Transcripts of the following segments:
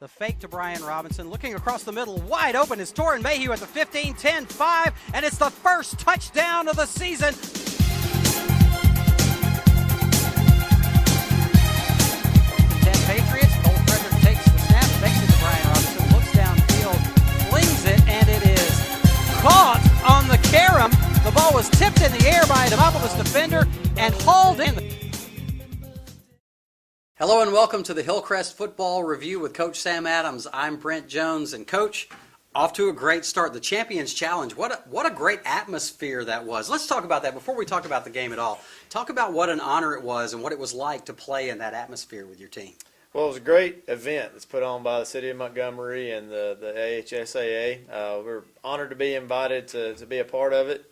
The fake to Brian Robinson, looking across the middle, wide open is Torrin Mayhew at the 15, 10, 5, and it's the first touchdown of the season. 10 Patriots, Cole Frederick takes the snap, fakes it to Brian Robinson, looks downfield, flings it, and it is caught on the carom. The ball was tipped in the air by a Demopolis defender and hauled in. Hello and welcome to the HIllcrest Football Review with Coach Sam Adams. I'm Brent Jones, and Coach, off to a great start. The Champions Challenge, what a great atmosphere that was. Let's talk about that before we talk about the game at all. Talk about what an honor it was and what it was like to play in that atmosphere with your team. Well, it was a great event that's put on by the City of Montgomery and the AHSAA. We're honored to be invited to be a part of it.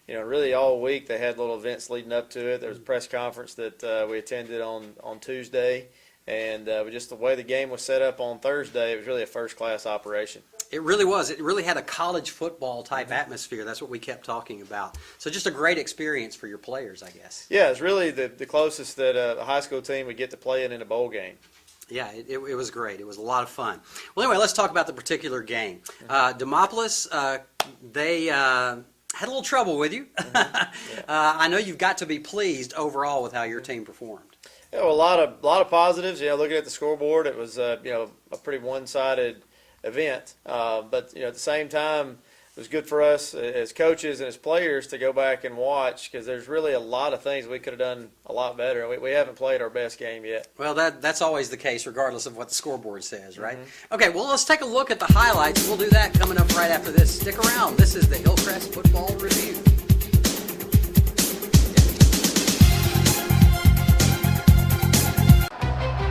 Really all week they had little events leading up to it. There was a press conference that we attended on Tuesday, and just the way the game was set up on Thursday, it was really a first-class operation. It really was. It really had a college football type atmosphere. That's what we kept talking about. So just a great experience for your players, I guess. Yeah, it's really the closest that a high school team would get to play in a bowl game. Yeah, it was great. It was a lot of fun. Well, anyway, let's talk about the particular game. Demopolis, they had a little trouble with you. Yeah. I know you've got to be pleased overall with how your team performed. Yeah, well, a lot of positives. Looking at the scoreboard, it was a pretty one-sided event. But at the same time, it was good for us as coaches and as players to go back and watch, because there's really a lot of things we could have done a lot better. We haven't played our best game yet. Well, that's always the case, regardless of what the scoreboard says, right? Mm-hmm. Okay, well, let's take a look at the highlights. We'll do that coming up right after this. Stick around. This is the HIllcrest Football Review.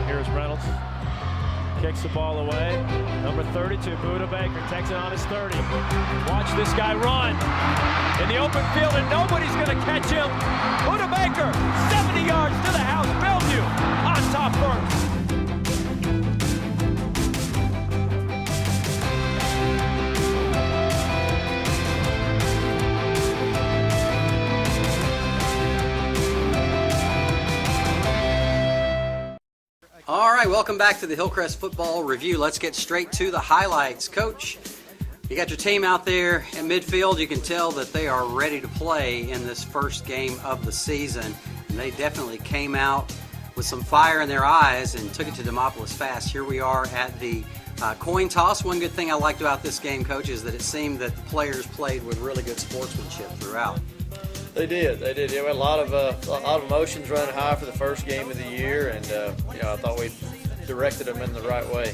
Here's Reynolds. Kicks the ball away. Number 32, Buda Baker, takes it on his 30. Watch this guy run in the open field, and nobody's going to catch him. Buda Baker, 70 yards to the house. Bellevue on top first. All right, welcome back to the HIllcrest Football Review. Let's get straight to the highlights. Coach, you got your team out there in midfield. You can tell that they are ready to play in this first game of the season. And they definitely came out with some fire in their eyes and took it to Demopolis fast. Here we are at the coin toss. One good thing I liked about this game, Coach, is that it seemed that the players played with really good sportsmanship throughout. They did. We had a lot of emotions running high for the first game of the year, and I thought we directed them in the right way.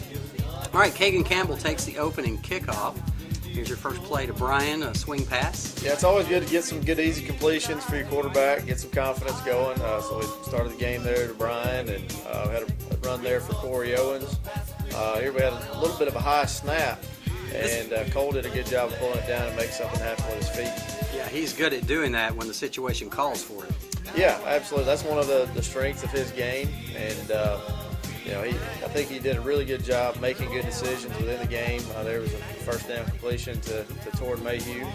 All right, Kagan Campbell takes the opening kickoff. Here's your first play to Brian, a swing pass. Yeah, it's always good to get some good easy completions for your quarterback, get some confidence going. So we started the game there to Brian, and had a run there for Corey Owens. Here we had a little bit of a high snap, and Cole did a good job of pulling it down and making something happen with his feet. Yeah, he's good at doing that when the situation calls for it. Yeah, absolutely. That's one of the strengths of his game, and I think he did a really good job making good decisions within the game. There was a first down completion to Torrin Mayhew,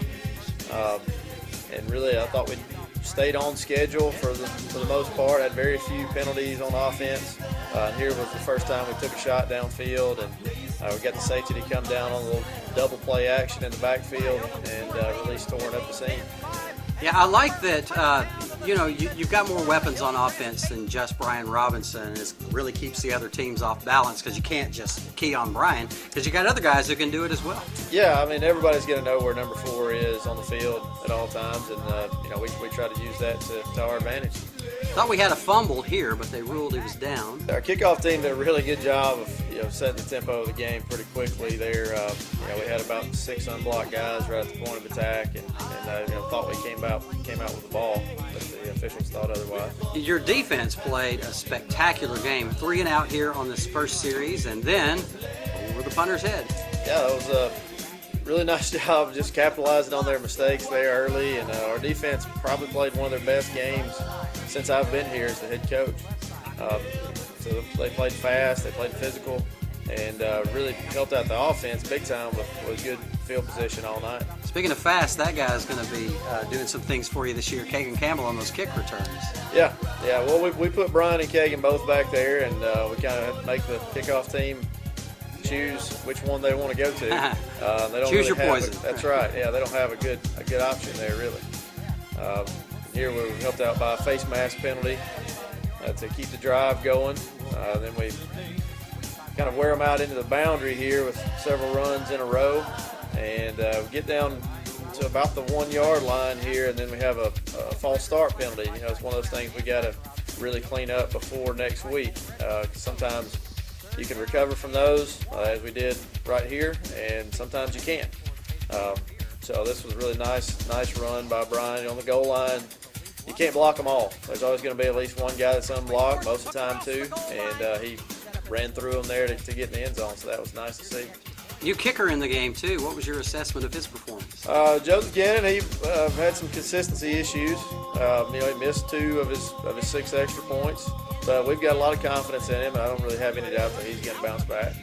and really I thought we stayed on schedule for the most part. Had very few penalties on offense. And here was the first time we took a shot downfield, and we got the safety to come down on a little double play action in the backfield and release Torrin up the seam. Yeah, I like that, you've got more weapons on offense than just Brian Robinson. It really keeps the other teams off balance, because you can't just key on Brian, because you got other guys who can do it as well. Yeah, I mean, everybody's going to know where number 4 is on the field at all times, and we try to use that to our advantage. Thought we had a fumble here, but they ruled it was down. Our kickoff team did a really good job of setting the tempo of the game pretty quickly there. We had about 6 unblocked guys right at the point of attack, and thought we came out with the ball, but the officials thought otherwise. Your defense played a spectacular game. 3 and out here on this first series, and then over the punter's head. Yeah, that was a really nice job just capitalizing on their mistakes there early, and our defense probably played one of their best games since I've been here as the head coach. So they played fast, they played physical, and really helped out the offense big time with good field position all night. Speaking of fast, that guy's going to be doing some things for you this year, Kagan Campbell, on those kick returns. Yeah. Well, we put Brian and Kagan both back there, and we kind of had to make the kickoff team choose which one they want to go to. They don't Choose really your have poison. That's right. Yeah, they don't have a good option there really. Here we were helped out by a face mask penalty to keep the drive going. Then we kind of wear them out into the boundary here with several runs in a row, and we get down to about the 1 yard line here, and then we have a false start penalty. You know, it's one of those things we got to really clean up before next week. 'Cause sometimes you can recover from those, as we did right here, and sometimes you can't. So this was a really nice run by Brian on the goal line. You can't block them all. There's always going to be at least one guy that's unblocked, most of the time too, and he ran through them there to get in the end zone, so that was nice to see. New kicker in the game too. What was your assessment of his performance? Joseph Gannon, he had some consistency issues. He missed 2 of his 6 extra points, but we've got a lot of confidence in him, and I don't really have any doubt that he's going to bounce back.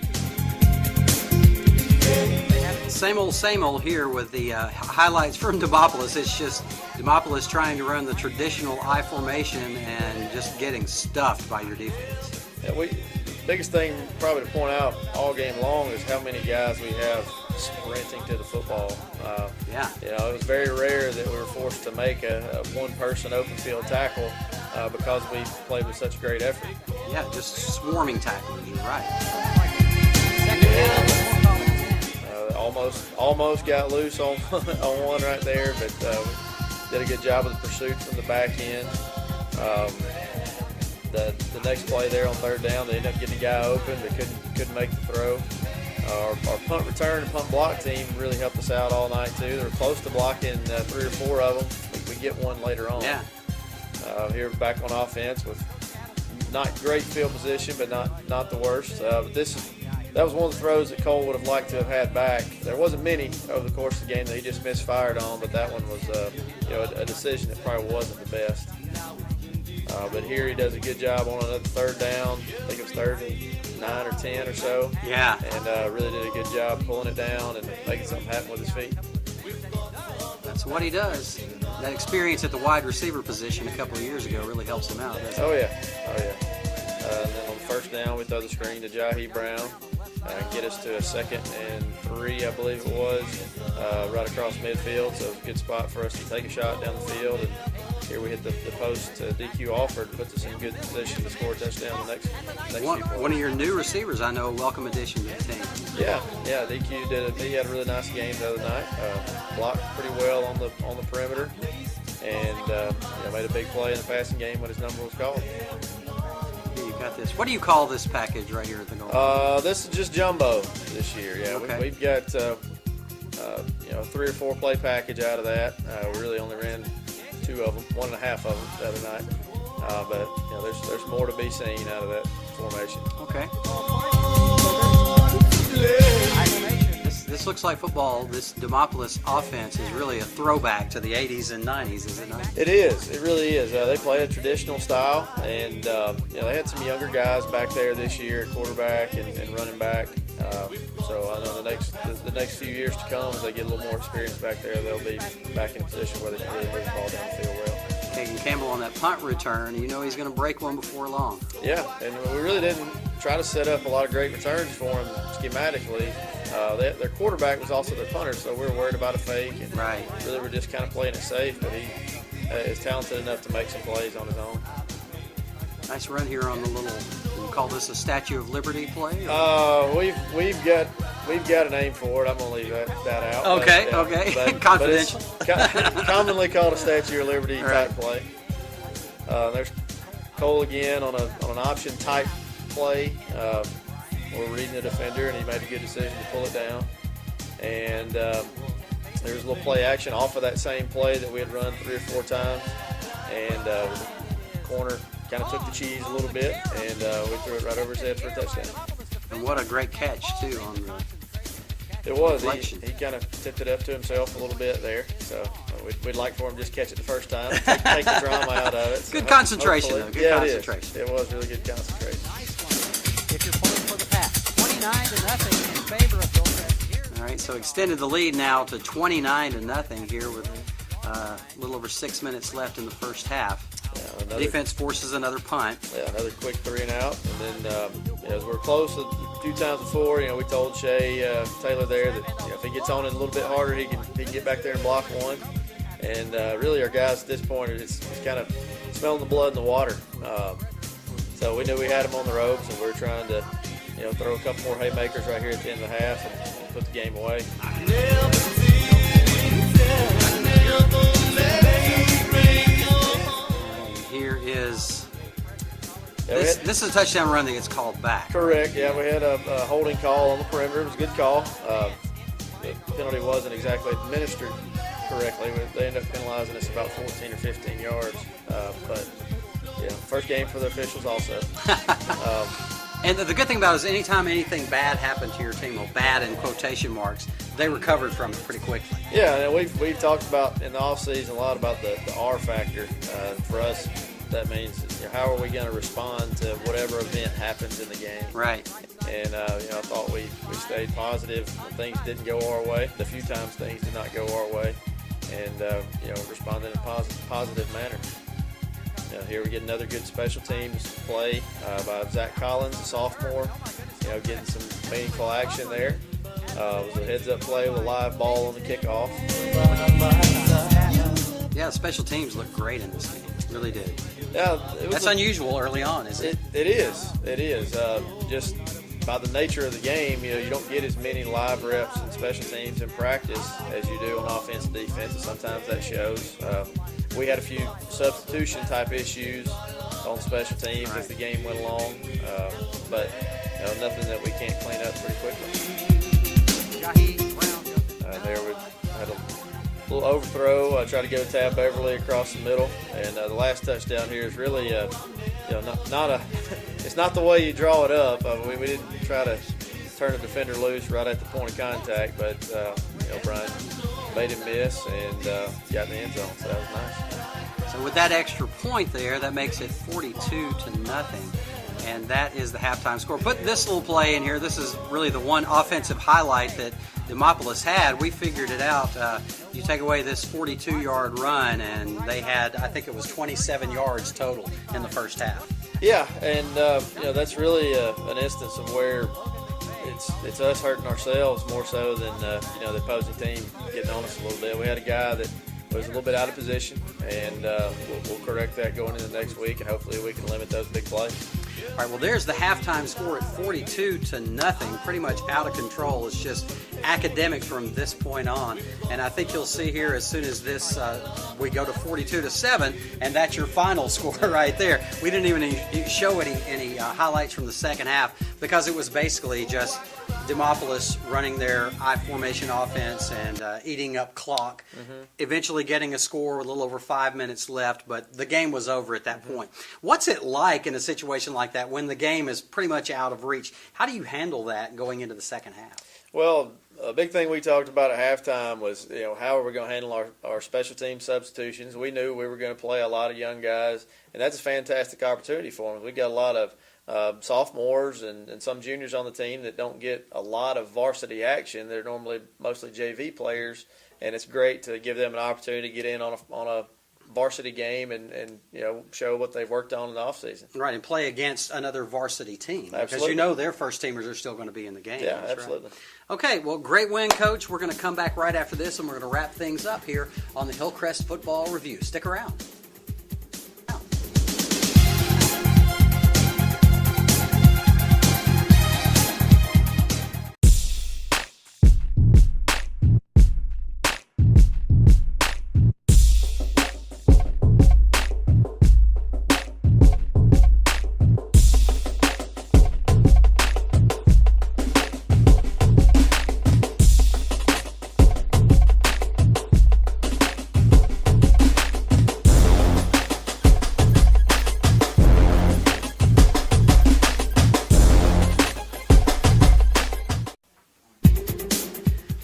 Same old here with the highlights from Demopolis. It's just Demopolis trying to run the traditional I formation and just getting stuffed by your defense. Yeah, biggest thing probably to point out all game long is how many guys we have sprinting to the football. It was very rare that we were forced to make a one-person open field tackle because we played with such great effort. Yeah, just swarming tackles. You're right. Almost got loose on one right there, but we did a good job of the pursuit from the back end. The next play there on 3rd down, they ended up getting a guy open but couldn't make the throw. Our punt return and punt block team really helped us out all night too. They were close to blocking 3 or 4 of them. We get one later on. Yeah. Here back on offense with not great field position, but not the worst. But that was one of the throws that Cole would have liked to have had back. There wasn't many over the course of the game that he just misfired on, but that one was a decision that probably wasn't the best. But here he does a good job on another 3rd down. I think it was 3rd and 9 or 10 or so. Yeah. And really did a good job pulling it down and making something happen with his feet. That's what he does. That experience at the wide receiver position a couple of years ago really helps him out, doesn't it? Oh yeah. And then on 1st down, we throw the screen to Jahi Brown. Get us to a 2nd and 3, I believe it was, right across midfield. So it's a good spot for us to take a shot down the field. And here we hit the post DQ Alford, puts us in good position to score a touchdown the next few points. One of your new receivers, I know, a welcome addition to the team. Yeah, DQ he had a really nice game the other night. Blocked pretty well on the perimeter, and made a big play in the passing game when his number was called. You got this. What do you call this package right here at the goal? This is just jumbo this year. Yeah, okay. We've got 3 or 4 play package out of that. We really only ran 2 of them, 1.5 of them the other night. But there's more to be seen out of that formation. Okay. This looks like football. This Demopolis offense is really a throwback to the 80s and 90s, is it not? It is. It really is. They play a traditional style, and they had some younger guys back there this year, quarterback and running back. So I know the next few years to come, as they get a little more experience back there, they'll be back in a position where they can really move the ball down the field well. Caden Campbell on that punt return, he's going to break one before long. Yeah, and we really didn't try to set up a lot of great returns for him schematically. Their quarterback was also their punter, so we were worried about a fake. And right. Really, we're just kind of playing it safe, but he is talented enough to make some plays on his own. Nice run here on the little. We call this a Statue of Liberty play? We've got a name for it. I'm gonna leave that out. Okay, confidential. But it's commonly called a Statue of Liberty type play. There's Cole again on an option type play. We're reading the defender, and he made a good decision to pull it down. And there's a little play action off of that same play that we had run 3 or 4 times, and the corner kind of took the cheese a little bit, and we threw it right over his head for a touchdown. And what a great catch too on the. It was. He kind of tipped it up to himself a little bit there, so we'd like for him to just catch it the first time, take the drama out of it. Good concentration, though. Good concentration. It was really good concentration. If you're pulling for the pass, 29-0 in favor of Hillcrest. All right, so extended the lead now to 29-0 here with a little over 6 minutes left in the first half. Defense forces another punt. Yeah, another quick 3 and out, and then as we're close, a few times before, we told Shea Taylor there that if he gets on it a little bit harder, he can get back there and block one. And really, our guys at this point are just kind of smelling the blood in the water. So we knew we had them on the ropes, and we were trying to, throw a couple more haymakers right here at the end of the half and put the game away. Here is this is a touchdown run that gets called back. Correct. Yeah, we had a holding call on the perimeter. It was a good call. The penalty wasn't exactly administered correctly. They ended up penalizing us about 14 or 15 yards. But yeah, first game for the officials also. And the good thing about it is anytime anything bad happened to your team, well, bad in quotation marks, they recovered from it pretty quickly. Yeah, and we've talked about in the offseason a lot about the R factor. For us, that means how are we going to respond to whatever event happens in the game. Right. And I thought we stayed positive when things didn't go our way. The few times things did not go our way, and responded in a positive manner. Here we get another good special teams play by Zach Collins, a sophomore. Getting some meaningful action there. It was a heads-up play with a live ball on the kickoff. Yeah, special teams looked great in this game. Really did. Yeah, that's unusual early on, isn't it? It is. It is. Just by the nature of the game, you don't get as many live reps in special teams in practice as you do on offense and defense, and sometimes that shows. We had a few substitution type issues on special teams as the game went along, but nothing that we can't clean up pretty quickly. There we had a little overthrow. Tried to go to Tab Beverly across the middle, and the last touchdown here is really it's not the way you draw it up. We didn't try to turn the defender loose right at the point of contact, but Brian made him miss and got in the end zone, so that was nice. So with that extra point there, that makes it 42-0, and that is the halftime score. Put this little play in here. This is really the one offensive highlight that Demopolis had. We figured it out. You take away this 42-yard run, and they had, I think it was 27 yards total in the first half. Yeah, and that's really an instance of where it's us hurting ourselves more so than the opposing team getting on us a little bit. We had a guy that was a little bit out of position, and we'll correct that going into next week, and hopefully we can limit those big plays. All right, well, there's the halftime score at 42-0, pretty much out of control. It's just academic from this point on. And I think you'll see here as soon as this, we go to 42-7, and that's your final score right there. We didn't even show any highlights from the second half because it was basically just Demopolis running their I-formation offense and eating up clock, eventually getting a score with a little over 5 minutes left, but the game was over at that point. What's it like in a situation like that when the game is pretty much out of reach? How do you handle that going into the second half? Well, a big thing we talked about at halftime was, how are we going to handle our special team substitutions? We knew we were going to play a lot of young guys, and that's a fantastic opportunity for them. We got a lot of sophomores and some juniors on the team that don't get a lot of varsity action. They're normally mostly JV players, and it's great to give them an opportunity to get in on a varsity game and show what they've worked on in the offseason. Right, and play against another varsity team. Absolutely. Because their first teamers are still going to be in the game. Yeah, That's absolutely. Right. Okay, well, great win, Coach. We're going to come back right after this, and we're going to wrap things up here on the Hillcrest Football Review. Stick around.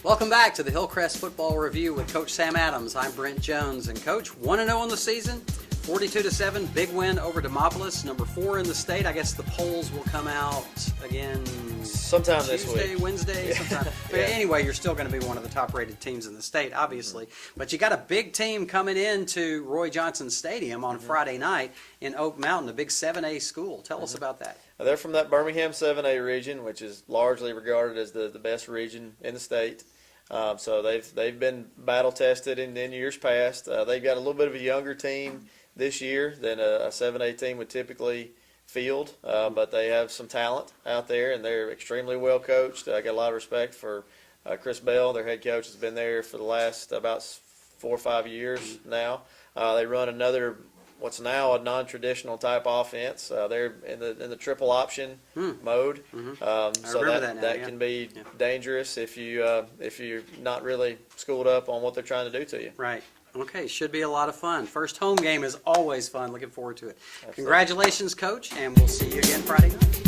Welcome back to the Hillcrest Football Review with Coach Sam Adams. I'm Brent Jones. And Coach, 1-0 on the season, 42-7, big win over Demopolis, number 4 in the state. I guess the polls will come out again sometime this Tuesday, week. Wednesday, sometime. But anyway, you're still going to be one of the top-rated teams in the state, obviously. But you got a big team coming into Roy Johnson Stadium on Friday night in Oak Mountain, a big 7A school. Tell us about that. They're from that Birmingham 7A region, which is largely regarded as the best region in the state. So they've been battle tested in years past. They've got a little bit of a younger team this year than a 7A team would typically field, but they have some talent out there, and they're extremely well coached. I got a lot of respect for Chris Bell, their head coach, has been there for the last about 4 or 5 years now. They run another what's now a non-traditional type offense. They're in the triple option mode, so that can be dangerous if you're not really schooled up on what they're trying to do to you. Right. Okay, should be a lot of fun. First home game is always fun. Looking forward to it. Absolutely. Congratulations, Coach, and we'll see you again Friday night.